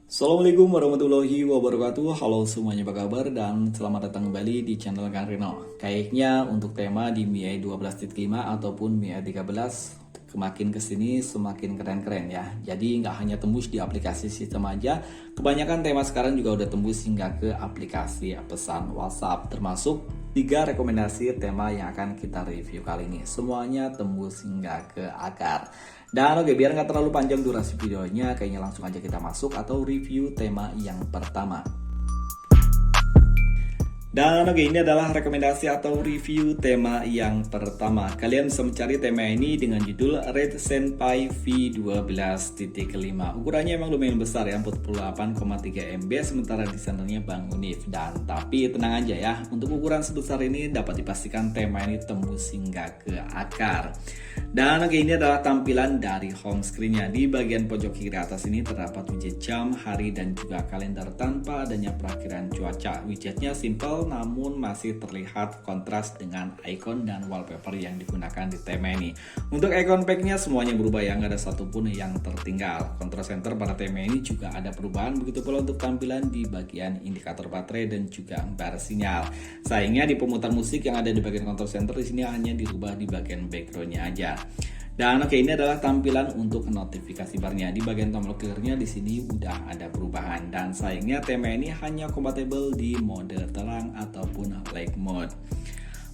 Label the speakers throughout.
Speaker 1: Assalamualaikum warahmatullahi wabarakatuh. Halo semuanya, apa kabar? Dan selamat datang kembali di channel Kang Reno. Kayaknya untuk tema di MIUI 12.5 ataupun MIUI 13 semakin kesini semakin keren-keren ya. Jadi nggak hanya tembus di aplikasi sistem aja, kebanyakan tema sekarang juga udah tembus hingga ke aplikasi pesan WhatsApp, termasuk 3 rekomendasi tema yang akan kita review kali ini. Semuanya tembus hingga ke akar. Dan oke, biar nggak terlalu panjang durasi videonya, kayaknya langsung aja kita masuk atau review tema yang pertama. Dan oke, ini adalah rekomendasi atau review tema yang pertama. Kalian bisa mencari tema ini dengan judul Red Senpai V12.5. Ukurannya emang lumayan besar ya, 48,3 MB, sementara desainernya Bang Unif. Dan tapi tenang aja ya, untuk ukuran sebesar ini dapat dipastikan tema ini tembus hingga ke akar. Dan oke, ini adalah tampilan dari home screen-nya. Di bagian pojok kiri atas ini terdapat widget jam, hari, dan juga kalender tanpa adanya perakhiran cuaca. Widgetnya simple namun masih terlihat kontras dengan icon dan wallpaper yang digunakan di tema ini. Untuk icon pack-nya semuanya berubah ya, nggak ada satupun yang tertinggal. Control center pada tema ini juga ada perubahan, begitu pula untuk tampilan di bagian indikator baterai dan juga bar sinyal. Sayangnya di pemutar musik yang ada di bagian control center di sini hanya dirubah di bagian background-nya aja. Dan oke, ini adalah tampilan untuk notifikasi barnya. Di bagian tombol clear-nya di sini udah ada perubahan, dan sayangnya tema ini hanya kompatibel di mode terang ataupun light mode.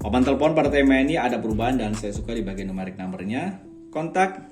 Speaker 1: Papan telepon pada tema ini ada perubahan dan saya suka di bagian numerik numbernya. Kontak,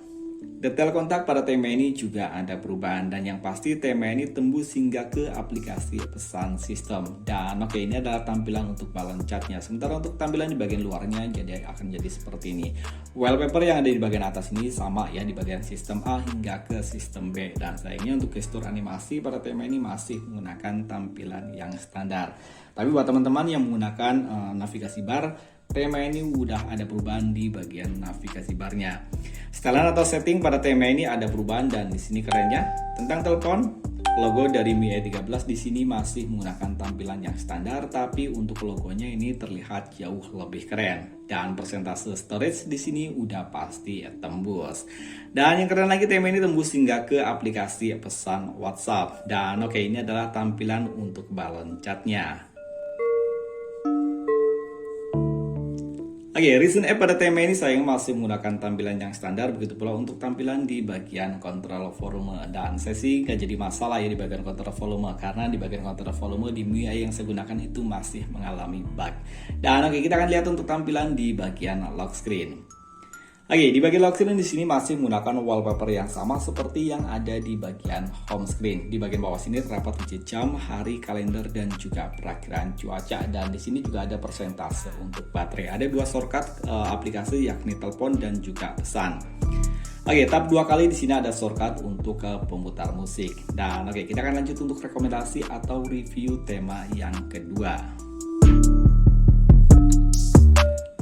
Speaker 1: detail kontak pada tema ini juga ada perubahan, dan yang pasti tema ini tembus hingga ke aplikasi pesan sistem. Dan oke, ini adalah tampilan untuk balance chatnya. Sementara untuk tampilan di bagian luarnya akan jadi seperti ini. Wallpaper yang ada di bagian atas ini sama ya, di bagian sistem A hingga ke sistem B. Dan sayangnya untuk gestur animasi pada tema ini masih menggunakan tampilan yang standar. Tapi buat teman-teman yang menggunakan navigasi bar, tema ini udah ada perubahan di bagian navigasi barnya. Setelan atau setting pada tema ini ada perubahan, dan di sini kerennya tentang telepon, logo dari MIUI 13 di sini masih menggunakan tampilan yang standar, tapi untuk logonya ini terlihat jauh lebih keren. Dan persentase storage di sini udah pasti tembus. Dan yang keren lagi, tema ini tembus hingga ke aplikasi pesan WhatsApp. Dan oke, ini adalah tampilan untuk balance chatnya. Oke, recent app pada tema ini sayang masih menggunakan tampilan yang standar, begitu pula untuk tampilan di bagian kontrol volume. Dan saya sih gak jadi masalah ya di bagian kontrol volume, karena di bagian kontrol volume di MIUI yang saya gunakan itu masih mengalami bug. Dan oke, kita akan lihat untuk tampilan di bagian lock screen. Oke, di bagian lock screen di sini masih menggunakan wallpaper yang sama seperti yang ada di bagian home screen. Di bagian bawah sini terdapat widget jam, hari, kalender, dan juga perakhiran cuaca. Dan di sini juga ada persentase untuk baterai. Ada 2 shortcut aplikasi, yakni telepon dan juga pesan. Oke, tap 2 kali di sini ada shortcut untuk pemutar musik. Dan oke, kita akan lanjut untuk rekomendasi atau review tema yang kedua.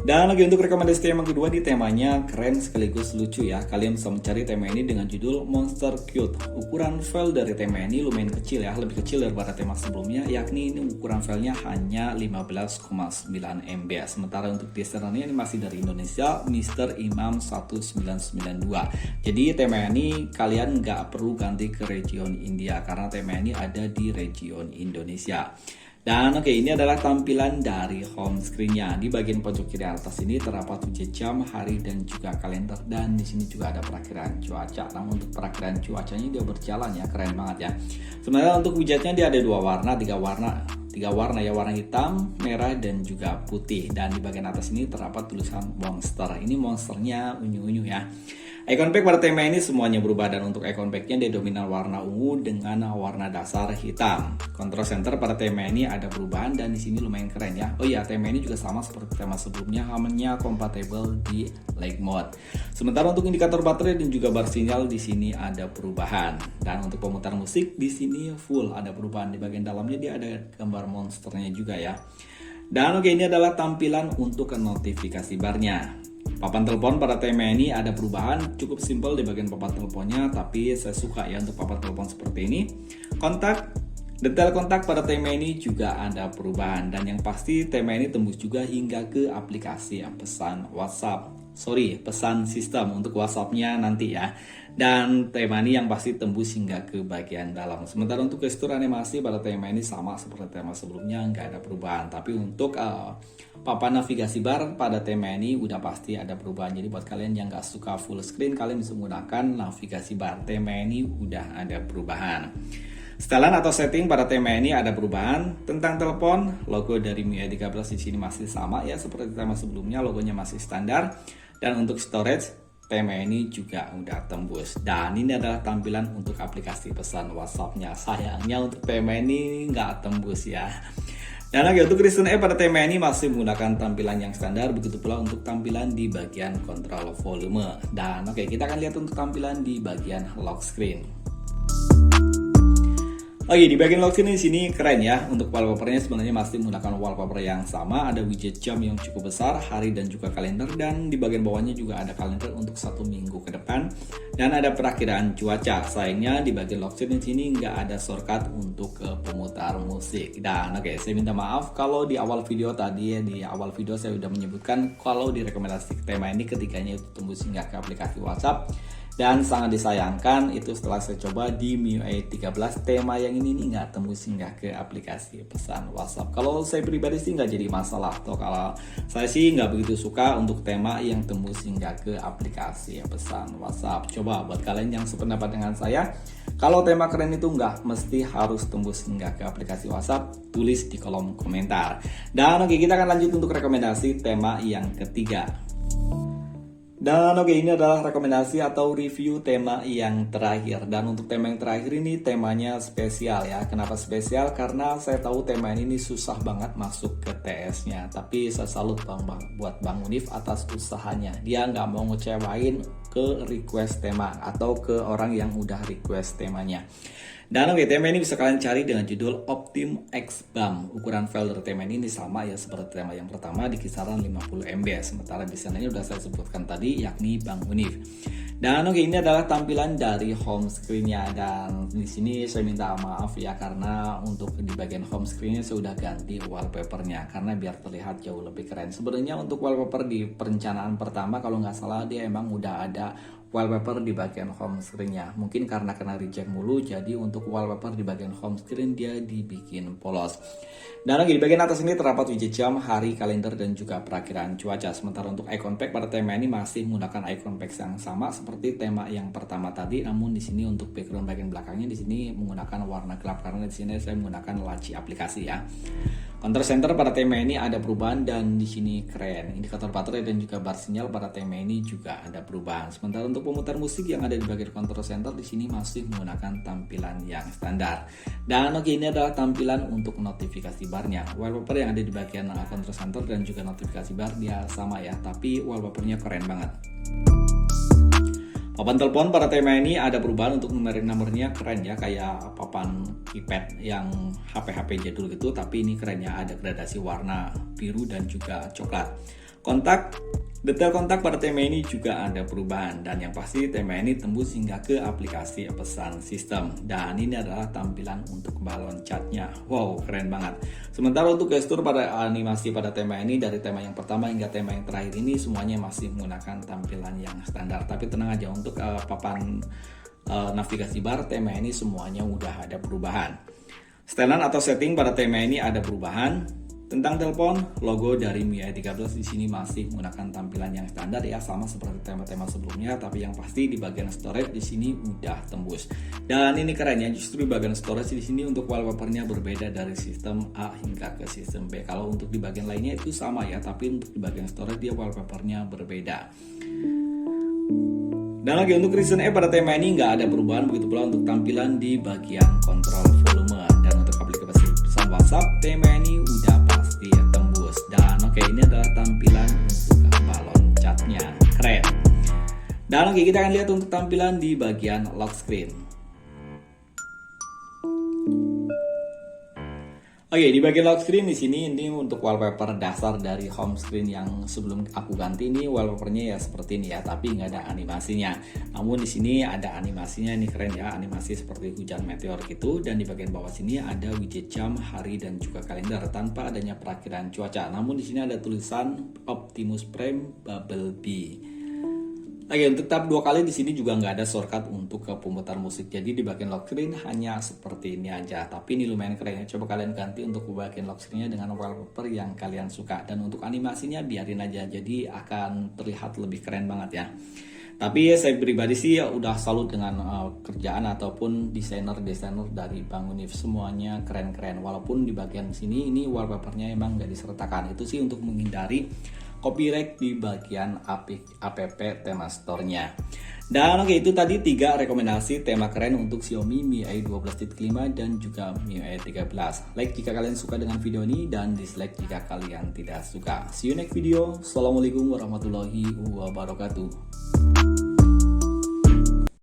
Speaker 1: Dan lagi untuk rekomendasi tema kedua, di temanya keren sekaligus lucu ya. Kalian bisa mencari tema ini dengan judul Monster Cute. Ukuran file dari tema ini lumayan kecil ya, lebih kecil daripada tema sebelumnya, yakni ini ukuran filenya hanya 15,9 MB. Sementara untuk desainernya ini masih dari Indonesia, Mr. Imam 1992. Jadi tema ini kalian nggak perlu ganti ke region India, karena tema ini ada di region Indonesia. Dan oke, ini adalah tampilan dari home screen-nya. Di bagian pojok kiri atas ini terdapat widget jam, hari, dan juga kalender. Dan di sini juga ada perakhiran cuaca. Namun untuk perakhiran cuacanya dia berjalan ya, keren banget ya. Sebenarnya untuk widgetnya dia ada 2 warna, 3 warna ya, warna hitam, merah, dan juga putih. Dan di bagian atas ini terdapat tulisan monster. Ini monsternya unyu-unyu ya. Icon pack pada tema ini semuanya berubah, dan untuk icon packnya dia dominan warna ungu dengan warna dasar hitam. Control center pada tema ini ada perubahan, dan di sini lumayan keren ya. Oh iya, tema ini juga sama seperti tema sebelumnya, hanya kompatibel di light mode. Sementara untuk indikator baterai dan juga bar sinyal di sini ada perubahan. Dan untuk pemutar musik di sini full ada perubahan. Di bagian dalamnya dia ada gambar monsternya juga ya. Dan oke, ini adalah tampilan untuk notifikasi barnya. Papan telepon pada tema ini ada perubahan, cukup simpel di bagian papan teleponnya, tapi saya suka ya untuk papan telepon seperti ini. Kontak, detail kontak pada tema ini juga ada perubahan, dan yang pasti tema ini tembus juga hingga ke aplikasi pesan WhatsApp. pesan sistem untuk WhatsApp-nya nanti ya. Dan tema ini yang pasti tembus hingga ke bagian dalam. Sementara untuk gestur animasi pada tema ini sama seperti tema sebelumnya, nggak ada perubahan. Tapi untuk papan navigasi bar pada tema ini udah pasti ada perubahan. Jadi buat kalian yang nggak suka full screen, kalian bisa menggunakan navigasi bar. Tema ini udah ada perubahan. Setelan atau setting pada tema ini ada perubahan. Tentang telepon, logo dari MIUI 13 di sini masih sama ya seperti tema sebelumnya, logonya masih standar. Dan untuk storage, tema ini juga udah tembus. Dan ini adalah tampilan untuk aplikasi pesan WhatsApp-nya. Sayangnya untuk tema ini nggak tembus ya. Dan lagi untuk Reason pada tema ini masih menggunakan tampilan yang standar, begitu pula untuk tampilan di bagian kontrol volume. Dan oke, kita akan lihat untuk tampilan di bagian lock screen. Oke, di bagian lock screen di sini keren ya. Untuk wallpapernya sebenarnya masih menggunakan wallpaper yang sama. Ada widget jam yang cukup besar, hari dan juga kalender. Dan di bagian bawahnya juga ada kalender untuk 1 minggu ke depan. Dan ada perakiraan cuaca. Sayangnya di bagian lock screen di sini nggak ada shortcut untuk pemutar musik. Dan oke, saya minta maaf kalau di awal video tadi ya, di awal video saya udah menyebutkan kalau di rekomendasi tema ini ketiganya itu tembus hingga ke aplikasi WhatsApp. Dan sangat disayangkan itu setelah saya coba di MIUI 13 tema yang ini nih nggak tembus hingga ke aplikasi pesan WhatsApp. Kalau saya pribadi sih nggak jadi masalah. Atau kalau saya sih nggak begitu suka untuk tema yang tembus hingga ke aplikasi pesan WhatsApp. Coba buat kalian yang sependapat dengan saya, kalau tema keren itu nggak mesti harus tembus hingga ke aplikasi WhatsApp, tulis di kolom komentar. Dan oke, kita akan lanjut untuk rekomendasi tema yang ketiga. Dan oke, ini adalah rekomendasi atau review tema yang terakhir. Dan untuk tema yang terakhir ini temanya spesial ya. Kenapa spesial? Karena saya tahu tema ini susah banget masuk ke TS-nya. Tapi saya salut buat Bang Unif atas usahanya. Dia nggak mau ngecewain ke request tema atau ke orang yang udah request temanya. Dan oke, tema ini bisa kalian cari dengan judul Optim X BAM. Ukuran file dari tema ini sama ya seperti tema yang pertama di kisaran 50 MB. Sementara desainnya udah saya sebutkan tadi, yakni Bang Unif. Dan oke, ini adalah tampilan dari home screen-nya. Dan di sini saya minta maaf ya karena untuk di bagian home screen-nya saya udah ganti wallpaper-nya karena biar terlihat jauh lebih keren. Sebenarnya untuk wallpaper di perencanaan pertama kalau nggak salah dia emang udah ada wallpaper di bagian home screen-nya. Mungkin karena kena reject mulu, jadi untuk wallpaper di bagian home screen dia dibikin polos. Dan lagi di bagian atas ini terdapat widget jam, hari, kalender, dan juga perakiraan cuaca. Sementara untuk icon pack pada tema ini masih menggunakan icon pack yang sama seperti tema yang pertama tadi. Namun di sini untuk background bagian belakangnya di sini menggunakan warna gelap karena di sini saya menggunakan laci aplikasi ya. Control center pada tema ini ada perubahan dan di sini keren. Indikator baterai dan juga bar sinyal pada tema ini juga ada perubahan. Sementara untuk pemutar musik yang ada di bagian control center di sini masih menggunakan tampilan yang standar. Dan oke, ini adalah tampilan untuk notifikasi barnya. Wallpaper yang ada di bagian control center dan juga notifikasi bar dia sama ya, tapi wallpapernya keren banget. Papan telepon pada tema ini ada perubahan untuk nomornya keren ya, kayak papan keypad yang HP-HP jadul gitu, tapi ini keren ya, ada gradasi warna biru dan juga coklat. Kontak, detail kontak pada tema ini juga ada perubahan dan yang pasti tema ini tembus hingga ke aplikasi pesan sistem. Dan ini adalah tampilan untuk balon catnya. Wow, keren banget. Sementara untuk gestur pada animasi pada tema ini dari tema yang pertama hingga tema yang terakhir ini semuanya masih menggunakan tampilan yang standar. Tapi tenang aja untuk papan navigasi bar tema ini semuanya udah ada perubahan. Setelan atau setting pada tema ini ada perubahan. Tentang telepon, logo dari MIUI 13 di sini masih menggunakan tampilan yang standar ya, sama seperti tema-tema sebelumnya, tapi yang pasti di bagian storage di sini udah tembus. Dan ini keren ya, justru di bagian storage di sini untuk wallpapernya berbeda dari sistem A hingga ke sistem B. Kalau untuk di bagian lainnya itu sama ya, tapi untuk di bagian storage dia wallpapernya berbeda. Dan lagi untuk Reason pada tema ini nggak ada perubahan, begitu pula untuk tampilan di bagian kontrol volume. Dan untuk aplikasi pesan WhatsApp, tema ini udah pasti tembus. Dan oke, ini adalah tampilan untuk balon catnya, keren. Dan oke, kita akan lihat untuk tampilan di bagian lock screen. Oke, di bagian lock screen di sini ini untuk wallpaper dasar dari home screen yang sebelum aku ganti ini wallpapernya ya seperti ini ya, tapi nggak ada animasinya. Namun di sini ada animasinya, ini keren ya, animasi seperti hujan meteor gitu. Dan di bagian bawah sini ada widget jam, hari dan juga kalender tanpa adanya perakiraan cuaca. Namun di sini ada tulisan Optimus Prime Bumblebee. Oke, untuk tab 2 kali di sini juga nggak ada shortcut untuk ke pemutar musik. Jadi di bagian lock screen hanya seperti ini aja. Tapi ini lumayan keren ya. Coba kalian ganti untuk bagian lock screen-nya dengan wallpaper yang kalian suka. Dan untuk animasinya biarin aja. Jadi akan terlihat lebih keren banget ya. Tapi saya pribadi sih udah salut dengan kerjaan ataupun desainer-desainer dari Bang Unif, semuanya keren-keren. Walaupun di bagian sini ini wallpapernya emang nggak disertakan. Itu sih untuk menghindari copyright di bagian app tema store-nya. Dan oke, itu tadi 3 rekomendasi tema keren untuk Xiaomi MIUI 12.5 dan juga MIUI 13. Like jika kalian suka dengan video ini dan dislike jika kalian tidak suka. See you next video. Assalamualaikum warahmatullahi wabarakatuh.